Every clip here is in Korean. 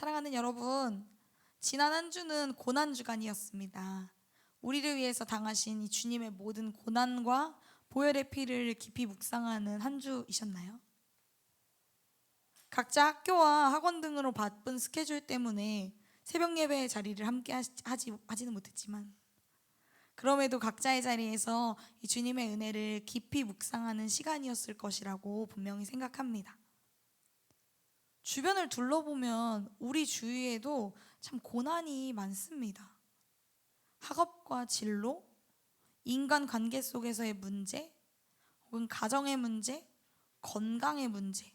사랑하는 여러분, 지난 한 주는 고난 주간이었습니다. 우리를 위해서 당하신 이 주님의 모든 고난과 보혈의 피를 깊이 묵상하는 한 주이셨나요? 각자 학교와 학원 등으로 바쁜 스케줄 때문에 새벽 예배의 자리를 함께 하지는 못했지만, 그럼에도 각자의 자리에서 이 주님의 은혜를 깊이 묵상하는 시간이었을 것이라고 분명히 생각합니다. 주변을 둘러보면 우리 주위에도 참 고난이 많습니다. 학업과 진로, 인간 관계 속에서의 문제, 혹은 가정의 문제, 건강의 문제.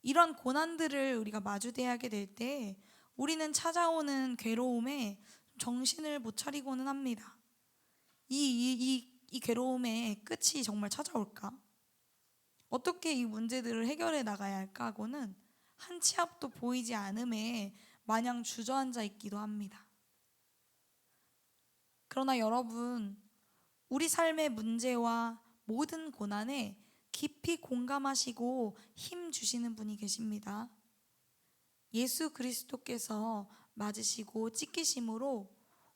이런 고난들을 우리가 마주대하게 될 때 우리는 찾아오는 괴로움에 정신을 못 차리고는 합니다. 이 괴로움의 끝이 정말 찾아올까? 어떻게 이 문제들을 해결해 나가야 할까 하고는 한 치 앞도 보이지 않음에 마냥 주저앉아 있기도 합니다. 그러나 여러분, 우리 삶의 문제와 모든 고난에 깊이 공감하시고 힘 주시는 분이 계십니다. 예수 그리스도께서 맞으시고 찢기심으로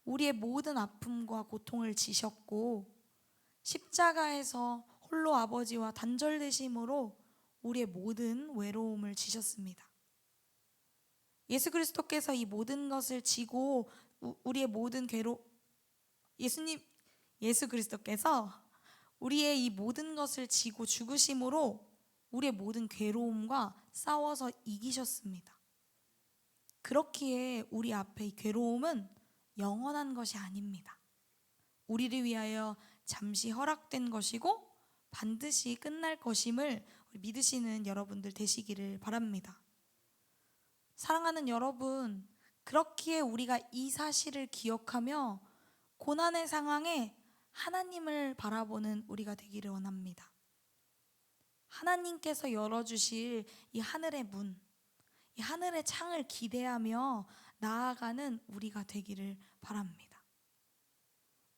우리의 모든 아픔과 고통을 지셨고, 십자가에서 홀로 아버지와 단절되심으로 우리의 모든 외로움을 지셨습니다. 예수 그리스도께서 이 모든 것을 지고 우리의 모든 예수 그리스도께서 우리의 이 모든 것을 지고 죽으심으로 우리의 모든 괴로움과 싸워서 이기셨습니다. 그렇기에 우리 앞에 이 괴로움은 영원한 것이 아닙니다. 우리를 위하여 잠시 허락된 것이고 반드시 끝날 것임을 믿으시는 여러분들 되시기를 바랍니다. 사랑하는 여러분, 그렇기에 우리가 이 사실을 기억하며 고난의 상황에 하나님을 바라보는 우리가 되기를 원합니다. 하나님께서 열어주실 이 하늘의 문, 이 하늘의 창을 기대하며 나아가는 우리가 되기를 바랍니다.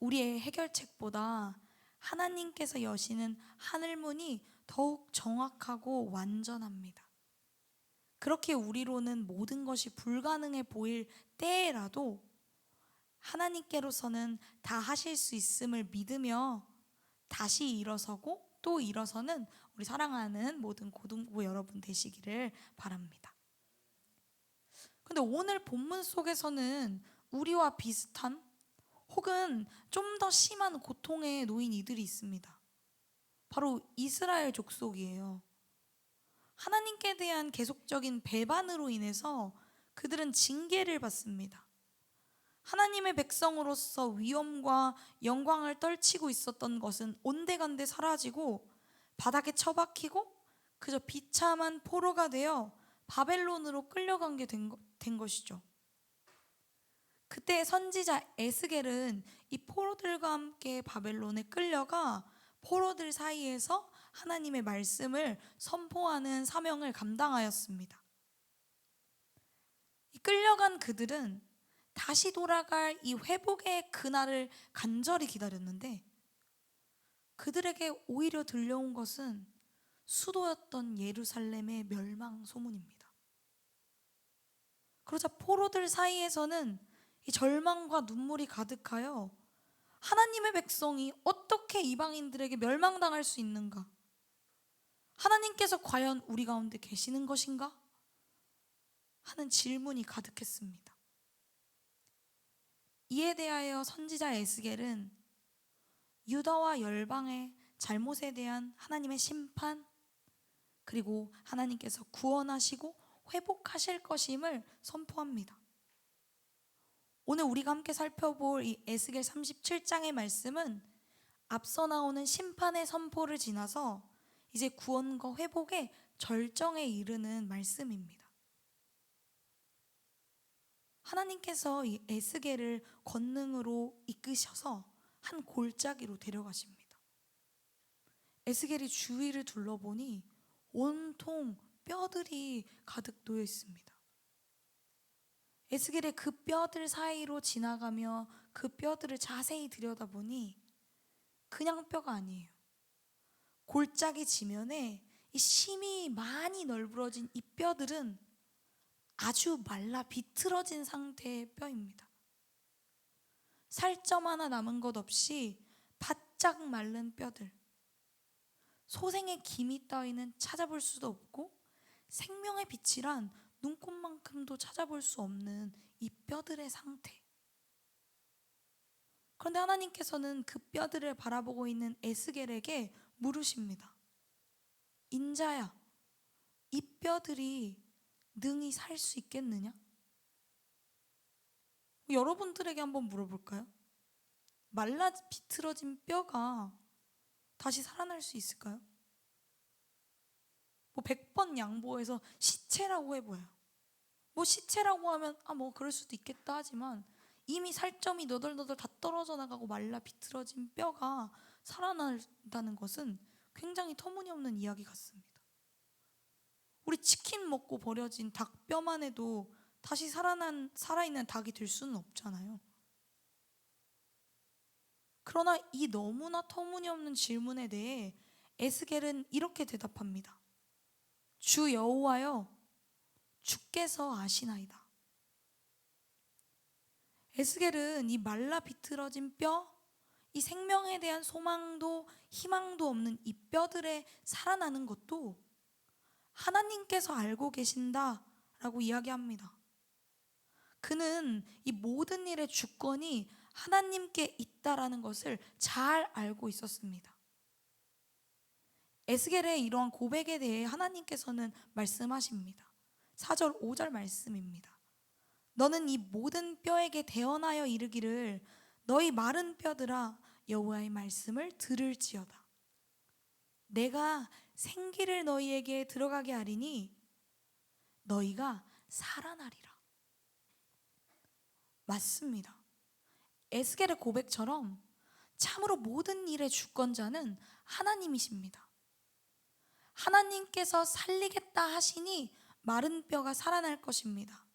우리의 해결책보다 하나님께서 여시는 하늘문이 더욱 정확하고 완전합니다. 그렇게 우리로는 모든 것이 불가능해 보일 때라도 하나님께로서는 다 하실 수 있음을 믿으며 다시 일어서고 또 일어서는 우리 사랑하는 모든 고등부 여러분 되시기를 바랍니다. 근데 오늘 본문 속에서는 우리와 비슷한 혹은 좀 더 심한 고통에 놓인 이들이 있습니다. 바로 이스라엘 족속이에요. 하나님께 대한 계속적인 배반으로 인해서 그들은 징계를 받습니다. 하나님의 백성으로서 위엄과 영광을 떨치고 있었던 것은 온데간데 사라지고 바닥에 처박히고 그저 비참한 포로가 되어 바벨론으로 끌려간 게 된 것이죠. 그때 선지자 에스겔은 이 포로들과 함께 바벨론에 끌려가 포로들 사이에서 하나님의 말씀을 선포하는 사명을 감당하였습니다. 이 끌려간 그들은 다시 돌아갈 이 회복의 그날을 간절히 기다렸는데 그들에게 오히려 들려온 것은 수도였던 예루살렘의 멸망 소문입니다. 그러자 포로들 사이에서는 이 절망과 눈물이 가득하여 하나님의 백성이 어떻게 이방인들에게 멸망당할 수 있는가? 하나님께서 과연 우리 가운데 계시는 것인가? 하는 질문이 가득했습니다. 이에 대하여 선지자 에스겔은 유다와 열방의 잘못에 대한 하나님의 심판, 그리고 하나님께서 구원하시고 회복하실 것임을 선포합니다. 오늘 우리가 함께 살펴볼 이 에스겔 37장의 말씀은 앞서 나오는 심판의 선포를 지나서 이제 구원과 회복의 절정에 이르는 말씀입니다. 하나님께서 이 에스겔을 권능으로 이끄셔서 한 골짜기로 데려가십니다. 에스겔이 주위를 둘러보니 온통 뼈들이 가득 놓여 있습니다. 에스겔의 그 뼈들 사이로 지나가며 그 뼈들을 자세히 들여다보니 그냥 뼈가 아니에요. 골짜기 지면에 이 심이 많이 널브러진 이 뼈들은 아주 말라 비틀어진 상태의 뼈입니다. 살점 하나 남은 것 없이 바짝 마른 뼈들. 소생의 기미 따위는 찾아볼 수도 없고 생명의 빛이란 눈곱만큼도 찾아볼 수 없는 이 뼈들의 상태. 그런데 하나님께서는 그 뼈들을 바라보고 있는 에스겔에게 물으십니다. 인자야, 이 뼈들이 능히 살 수 있겠느냐? 여러분들에게 한번 물어볼까요? 말라 비틀어진 뼈가 다시 살아날 수 있을까요? 100번 양보해서 시체라고 해봐요. 시체라고 하면 그럴 수도 있겠다 하지만 이미 살점이 너덜너덜 다 떨어져 나가고 말라 비틀어진 뼈가 살아난다는 것은 굉장히 터무니없는 이야기 같습니다. 우리 치킨 먹고 버려진 닭뼈만 해도 다시 살아있는 닭이 될 수는 없잖아요. 그러나 이 너무나 터무니없는 질문에 대해 에스겔은 이렇게 대답합니다. 주 여호와여, 주께서 아시나이다. 에스겔은 이 말라 비틀어진 뼈, 이 생명에 대한 소망도 희망도 없는 이 뼈들의 살아나는 것도 하나님께서 알고 계신다라고 이야기합니다. 그는 이 모든 일의 주권이 하나님께 있다라는 것을 잘 알고 있었습니다. 에스겔의 이러한 고백에 대해 하나님께서는 말씀하십니다. 4절 5절 말씀입니다. 너는 이 모든 뼈에게 대언하여 이르기를 너희 마른 뼈들아 여호와의 말씀을 들을지어다. 내가 생기를 너희에게 들어가게 하리니 너희가 살아나리라. 맞습니다. 에스겔의 고백처럼 참으로 모든 일의 주권자는 하나님이십니다. 하나님께서 살리겠다 하시니 마른 뼈가 살아날 것입니다.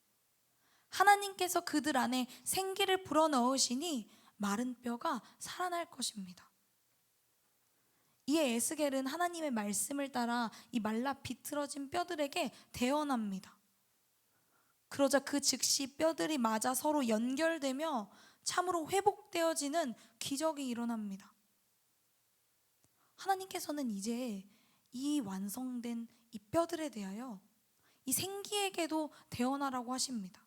하나님께서 그들 안에 생기를 불어넣으시니 마른 뼈가 살아날 것입니다. 이에 에스겔은 하나님의 말씀을 따라 이 말라 비틀어진 뼈들에게 대언합니다. 그러자 그 즉시 뼈들이 맞아 서로 연결되며 참으로 회복되어지는 기적이 일어납니다. 하나님께서는 이제 이 완성된 이 뼈들에 대하여 이 생기에게도 대언하라고 하십니다.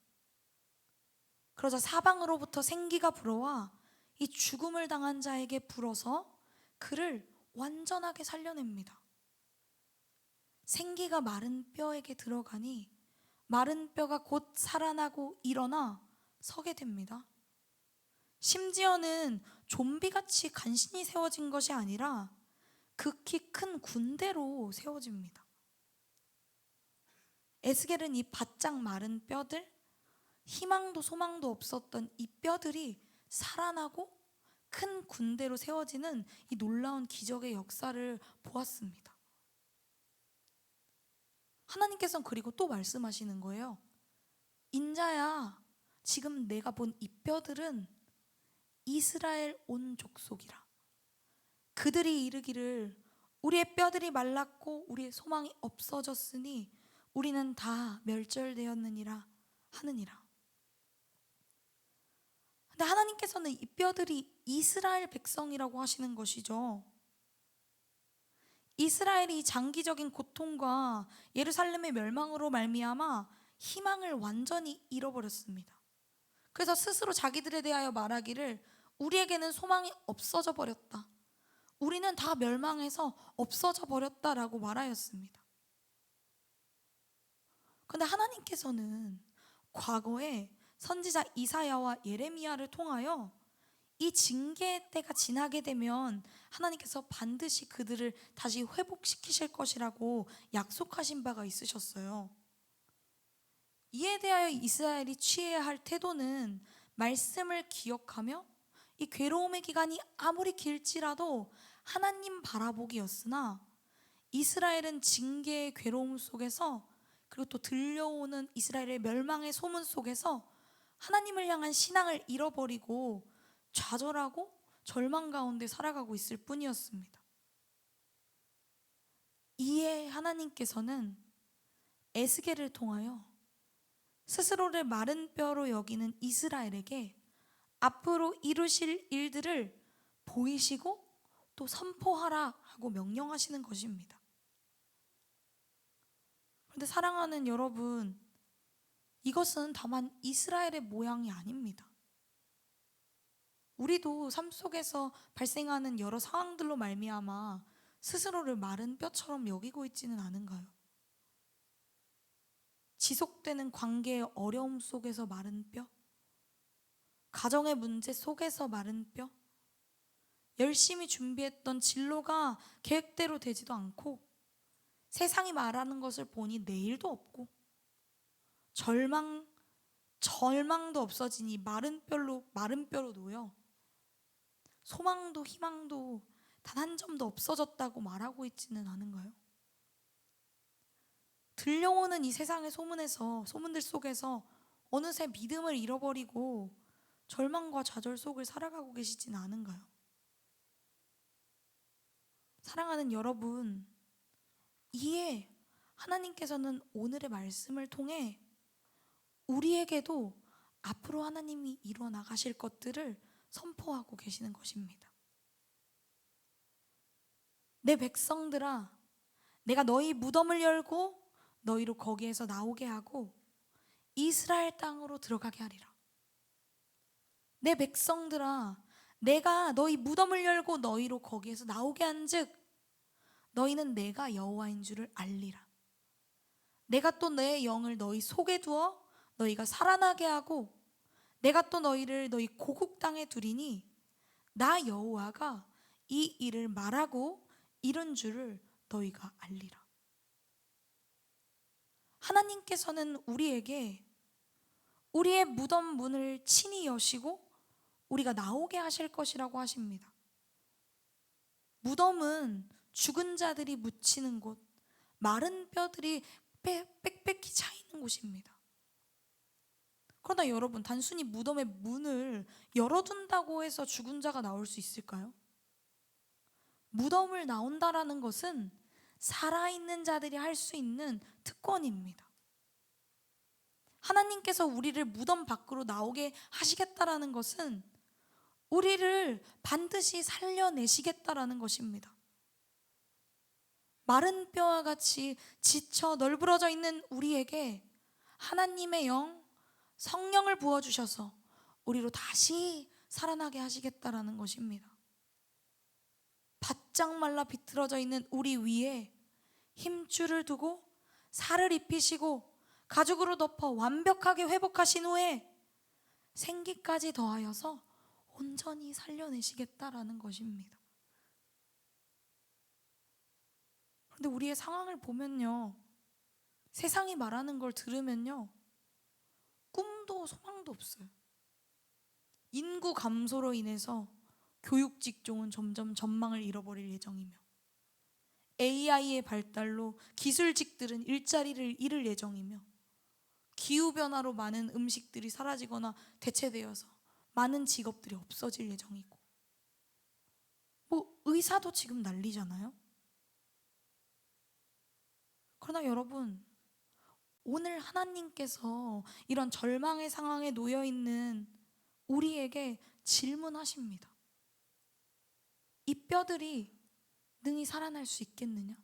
그러자 사방으로부터 생기가 불어와 이 죽음을 당한 자에게 불어서 그를 완전하게 살려냅니다. 생기가 마른 뼈에게 들어가니 마른 뼈가 곧 살아나고 일어나 서게 됩니다. 심지어는 좀비같이 간신히 세워진 것이 아니라 극히 큰 군대로 세워집니다. 에스겔은 이 바짝 마른 뼈들, 희망도 소망도 없었던 이 뼈들이 살아나고 큰 군대로 세워지는 이 놀라운 기적의 역사를 보았습니다. 하나님께서는 그리고 또 말씀하시는 거예요. 인자야, 지금 내가 본 이 뼈들은 이스라엘 온 족속이라. 그들이 이르기를 우리의 뼈들이 말랐고 우리의 소망이 없어졌으니 우리는 다 멸절되었느니라 하느니라. 근데 하나님께서는 이 뼈들이 이스라엘 백성이라고 하시는 것이죠. 이스라엘이 장기적인 고통과 예루살렘의 멸망으로 말미암아 희망을 완전히 잃어버렸습니다. 그래서 스스로 자기들에 대하여 말하기를 우리에게는 소망이 없어져 버렸다. 우리는 다 멸망해서 없어져 버렸다라고 말하였습니다. 그런데 하나님께서는 과거에 선지자 이사야와 예레미야를 통하여 이 징계의 때가 지나게 되면 하나님께서 반드시 그들을 다시 회복시키실 것이라고 약속하신 바가 있으셨어요. 이에 대하여 이스라엘이 취해야 할 태도는 말씀을 기억하며 이 괴로움의 기간이 아무리 길지라도 하나님 바라보기였으나 이스라엘은 징계의 괴로움 속에서 그리고 또 들려오는 이스라엘의 멸망의 소문 속에서 하나님을 향한 신앙을 잃어버리고 좌절하고 절망 가운데 살아가고 있을 뿐이었습니다. 이에 하나님께서는 에스겔을 통하여 스스로를 마른 뼈로 여기는 이스라엘에게 앞으로 이루실 일들을 보이시고 또 선포하라 하고 명령하시는 것입니다. 그런데 사랑하는 여러분, 이것은 다만 이스라엘의 모양이 아닙니다. 우리도 삶 속에서 발생하는 여러 상황들로 말미암아 스스로를 마른 뼈처럼 여기고 있지는 않은가요? 지속되는 관계의 어려움 속에서 마른 뼈? 가정의 문제 속에서 마른 뼈? 열심히 준비했던 진로가 계획대로 되지도 않고 세상이 말하는 것을 보니 내일도 없고 절망도 없어지니 마른 뼈로 놓여 소망도 희망도 단 한 점도 없어졌다고 말하고 있지는 않은가요? 들려오는 이 세상의 소문들 속에서 어느새 믿음을 잃어버리고 절망과 좌절 속을 살아가고 계시지는 않은가요? 사랑하는 여러분, 이에 하나님께서는 오늘의 말씀을 통해 우리에게도 앞으로 하나님이 이루어 나가실 것들을 선포하고 계시는 것입니다. 내 백성들아, 내가 너희 무덤을 열고 너희로 거기에서 나오게 하고 이스라엘 땅으로 들어가게 하리라. 내 백성들아, 내가 너희 무덤을 열고 너희로 거기에서 나오게 한즉 너희는 내가 여호와인 줄을 알리라. 내가 또 내 영을 너희 속에 두어 너희가 살아나게 하고 내가 또 너희를 너희 고국 땅에 두리니 나 여호와가 이 일을 말하고 이룬 줄을 너희가 알리라. 하나님께서는 우리에게 우리의 무덤 문을 친히 여시고 우리가 나오게 하실 것이라고 하십니다. 무덤은 죽은 자들이 묻히는 곳, 마른 뼈들이 빽빽히 차 있는 곳입니다. 그러나 여러분, 단순히 무덤의 문을 열어둔다고 해서 죽은 자가 나올 수 있을까요? 무덤을 나온다라는 것은 살아있는 자들이 할 수 있는 특권입니다. 하나님께서 우리를 무덤 밖으로 나오게 하시겠다라는 것은 우리를 반드시 살려내시겠다라는 것입니다. 마른 뼈와 같이 지쳐 널브러져 있는 우리에게 하나님의 영, 성령을 부어주셔서 우리로 다시 살아나게 하시겠다라는 것입니다. 바짝 말라 비틀어져 있는 우리 위에 힘줄을 두고 살을 입히시고 가죽으로 덮어 완벽하게 회복하신 후에 생기까지 더하여서 온전히 살려내시겠다라는 것입니다. 그런데 우리의 상황을 보면요, 세상이 말하는 걸 들으면요, 꿈도 소망도 없어요. 인구 감소로 인해서 교육 직종은 점점 전망을 잃어버릴 예정이며 AI의 발달로 기술직들은 일자리를 잃을 예정이며 기후변화로 많은 음식들이 사라지거나 대체되어서 많은 직업들이 없어질 예정이고 의사도 지금 난리잖아요. 그러나 여러분, 오늘 하나님께서 이런 절망의 상황에 놓여 있는 우리에게 질문하십니다. 이 뼈들이 능히 살아날 수 있겠느냐?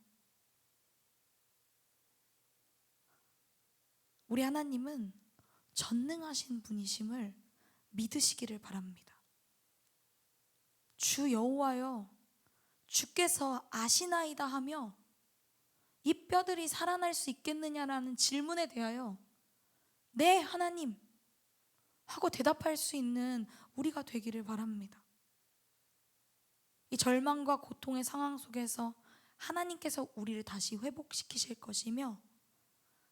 우리 하나님은 전능하신 분이심을 믿으시기를 바랍니다. 주 여호와여, 주께서 아시나이다 하며 이 뼈들이 살아날 수 있겠느냐라는 질문에 대하여 네 하나님 하고 대답할 수 있는 우리가 되기를 바랍니다. 이 절망과 고통의 상황 속에서 하나님께서 우리를 다시 회복시키실 것이며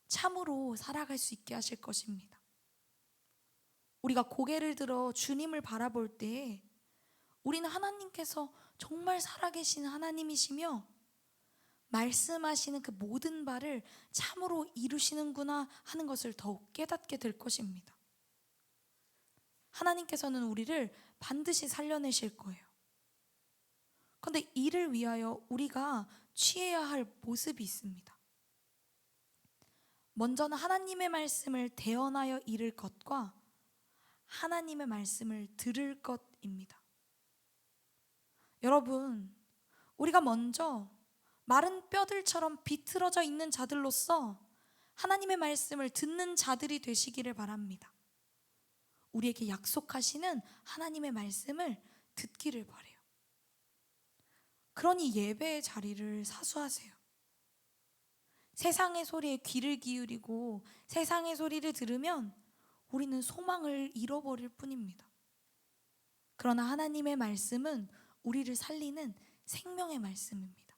참으로 살아갈 수 있게 하실 것입니다. 우리가 고개를 들어 주님을 바라볼 때에 우리는 하나님께서 정말 살아계신 하나님이시며 말씀하시는 그 모든 바를 참으로 이루시는구나 하는 것을 더욱 깨닫게 될 것입니다. 하나님께서는 우리를 반드시 살려내실 거예요. 그런데 이를 위하여 우리가 취해야 할 모습이 있습니다. 먼저는 하나님의 말씀을 대언하여 이를 것과 하나님의 말씀을 들을 것입니다. 여러분, 우리가 먼저 마른 뼈들처럼 비틀어져 있는 자들로서 하나님의 말씀을 듣는 자들이 되시기를 바랍니다. 우리에게 약속하시는 하나님의 말씀을 듣기를 바라요. 그러니 예배의 자리를 사수하세요. 세상의 소리에 귀를 기울이고 세상의 소리를 들으면 우리는 소망을 잃어버릴 뿐입니다. 그러나 하나님의 말씀은 우리를 살리는 생명의 말씀입니다.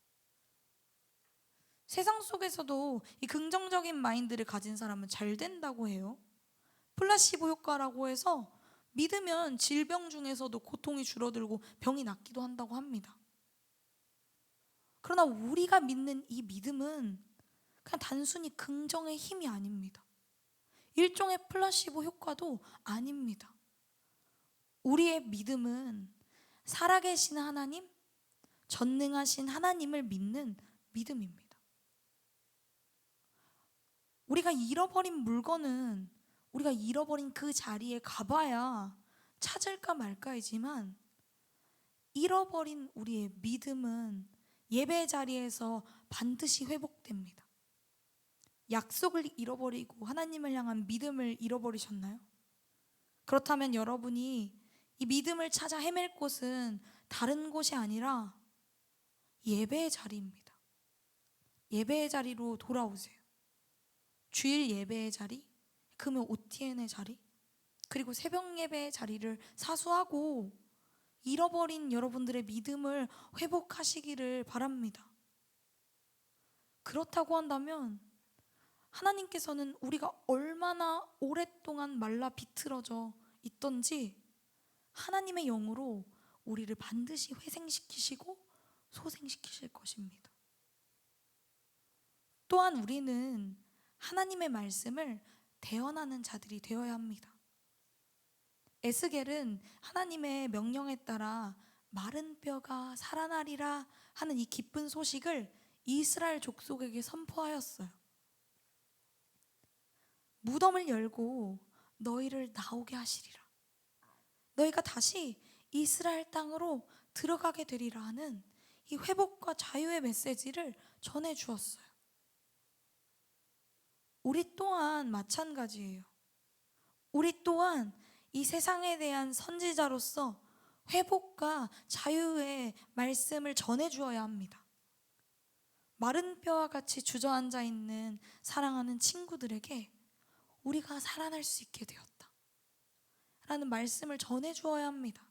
세상 속에서도 이 긍정적인 마인드를 가진 사람은 잘 된다고 해요. 플라시보 효과라고 해서 믿으면 질병 중에서도 고통이 줄어들고 병이 낫기도 한다고 합니다. 그러나 우리가 믿는 이 믿음은 그냥 단순히 긍정의 힘이 아닙니다. 일종의 플라시보 효과도 아닙니다. 우리의 믿음은 살아계신 하나님, 전능하신 하나님을 믿는 믿음입니다. 우리가 잃어버린 물건은 우리가 잃어버린 그 자리에 가봐야 찾을까 말까이지만, 잃어버린 우리의 믿음은 예배 자리에서 반드시 회복됩니다. 약속을 잃어버리고 하나님을 향한 믿음을 잃어버리셨나요? 그렇다면 여러분이 이 믿음을 찾아 헤맬 곳은 다른 곳이 아니라 예배의 자리입니다. 예배의 자리로 돌아오세요. 주일 예배의 자리, 금요 OTN의 자리, 그리고 새벽 예배의 자리를 사수하고 잃어버린 여러분들의 믿음을 회복하시기를 바랍니다. 그렇다고 한다면 하나님께서는 우리가 얼마나 오랫동안 말라 비틀어져 있던지 하나님의 영으로 우리를 반드시 회생시키시고 소생시키실 것입니다. 또한 우리는 하나님의 말씀을 대언하는 자들이 되어야 합니다. 에스겔은 하나님의 명령에 따라 마른 뼈가 살아나리라 하는 이 기쁜 소식을 이스라엘 족속에게 선포하였어요. 무덤을 열고 너희를 나오게 하시리라. 너희가 다시 이스라엘 땅으로 들어가게 되리라 하는 이 회복과 자유의 메시지를 전해 주었어요. 우리 또한 마찬가지예요. 우리 또한 이 세상에 대한 선지자로서 회복과 자유의 말씀을 전해 주어야 합니다. 마른 뼈와 같이 주저앉아 있는 사랑하는 친구들에게 우리가 살아날 수 있게 되었다 라는 말씀을 전해 주어야 합니다.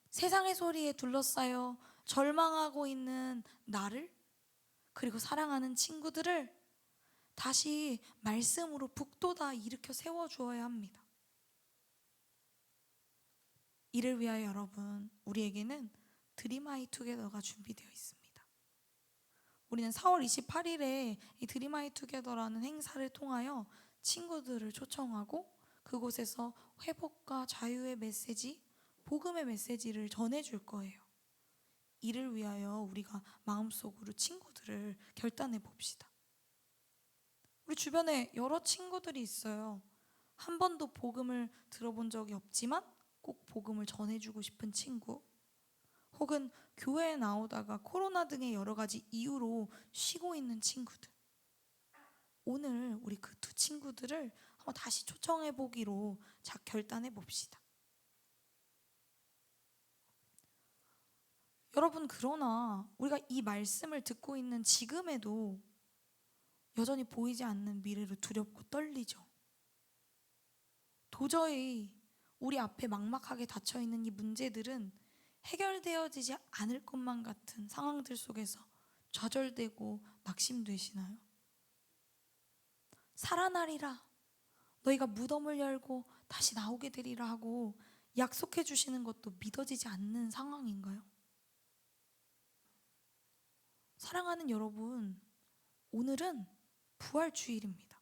세상의 소리에 둘러싸여 절망하고 있는 나를, 그리고 사랑하는 친구들을 다시 말씀으로 북돋아 일으켜 세워주어야 합니다. 이를 위하여 여러분, 우리에게는 드림하이 투게더가 준비되어 있습니다. 우리는 4월 28일에 이 드림하이 투게더라는 행사를 통하여 친구들을 초청하고 그곳에서 회복과 자유의 메시지, 복음의 메시지를 전해줄 거예요. 이를 위하여 우리가 마음속으로 친구들을 결단해 봅시다. 우리 주변에 여러 친구들이 있어요. 한 번도 복음을 들어본 적이 없지만 꼭 복음을 전해주고 싶은 친구, 혹은 교회에 나오다가 코로나 등의 여러 가지 이유로 쉬고 있는 친구들. 오늘 우리 그 두 친구들을 한번 다시 초청해 보기로 결단해 봅시다. 여러분, 그러나 우리가 이 말씀을 듣고 있는 지금에도 여전히 보이지 않는 미래로 두렵고 떨리죠. 도저히 우리 앞에 막막하게 닫혀있는 이 문제들은 해결되어지지 않을 것만 같은 상황들 속에서 좌절되고 낙심되시나요? 살아나리라, 너희가 무덤을 열고 다시 나오게 되리라 하고 약속해 주시는 것도 믿어지지 않는 상황인가요? 사랑하는 여러분, 오늘은 부활주일입니다.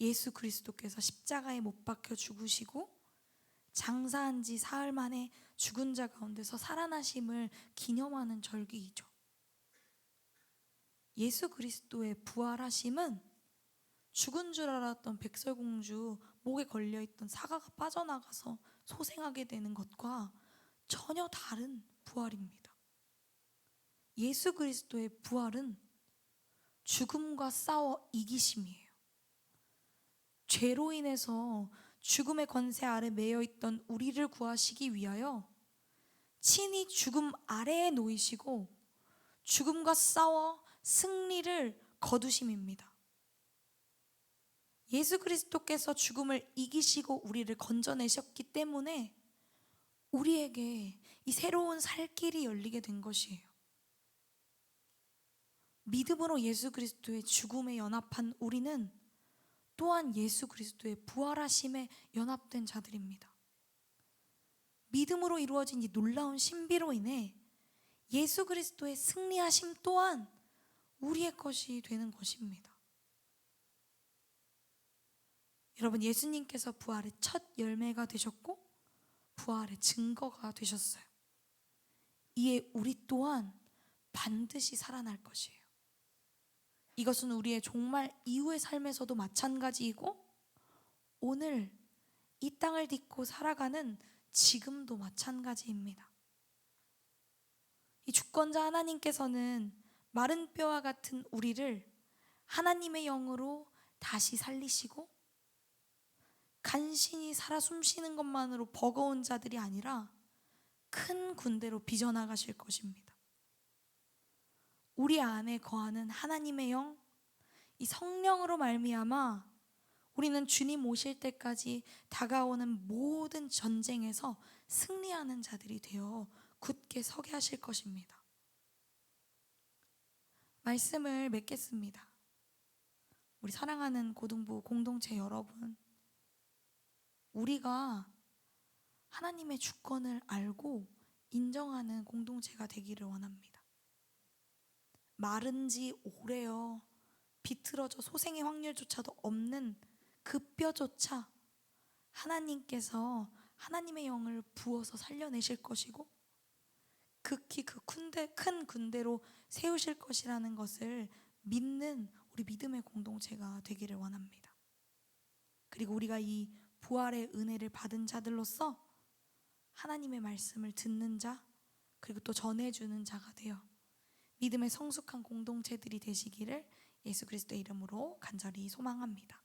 예수 그리스도께서 십자가에 못 박혀 죽으시고 장사한 지 사흘 만에 죽은 자 가운데서 살아나심을 기념하는 절기이죠. 예수 그리스도의 부활하심은 죽은 줄 알았던 백설공주 목에 걸려있던 사과가 빠져나가서 소생하게 되는 것과 전혀 다른 부활입니다. 예수 그리스도의 부활은 죽음과 싸워 이기심이에요. 죄로 인해서 죽음의 권세 아래 매여 있던 우리를 구하시기 위하여 친히 죽음 아래에 놓이시고 죽음과 싸워 승리를 거두심입니다. 예수 그리스도께서 죽음을 이기시고 우리를 건져내셨기 때문에 우리에게 이 새로운 살 길이 열리게 된 것이에요. 믿음으로 예수 그리스도의 죽음에 연합한 우리는 또한 예수 그리스도의 부활하심에 연합된 자들입니다. 믿음으로 이루어진 이 놀라운 신비로 인해 예수 그리스도의 승리하심 또한 우리의 것이 되는 것입니다. 여러분, 예수님께서 부활의 첫 열매가 되셨고 부활의 증거가 되셨어요. 이에 우리 또한 반드시 살아날 것이에요. 이것은 우리의 정말 이후의 삶에서도 마찬가지이고 오늘 이 땅을 딛고 살아가는 지금도 마찬가지입니다. 이 주권자 하나님께서는 마른 뼈와 같은 우리를 하나님의 영으로 다시 살리시고 간신히 살아 숨쉬는 것만으로 버거운 자들이 아니라 큰 군대로 빚어나가실 것입니다. 우리 안에 거하는 하나님의 영, 이 성령으로 말미암아 우리는 주님 오실 때까지 다가오는 모든 전쟁에서 승리하는 자들이 되어 굳게 서게 하실 것입니다. 말씀을 맺겠습니다. 우리 사랑하는 고등부 공동체 여러분, 우리가 하나님의 주권을 알고 인정하는 공동체가 되기를 원합니다. 마른 지 오래여 비틀어져 소생의 확률조차도 없는 그 뼈조차 하나님께서 하나님의 영을 부어서 살려내실 것이고 극히 큰 군대로 세우실 것이라는 것을 믿는 우리 믿음의 공동체가 되기를 원합니다. 그리고 우리가 이 부활의 은혜를 받은 자들로서 하나님의 말씀을 듣는 자, 그리고 또 전해주는 자가 되어 믿음의 성숙한 공동체들이 되시기를 예수 그리스도의 이름으로 간절히 소망합니다.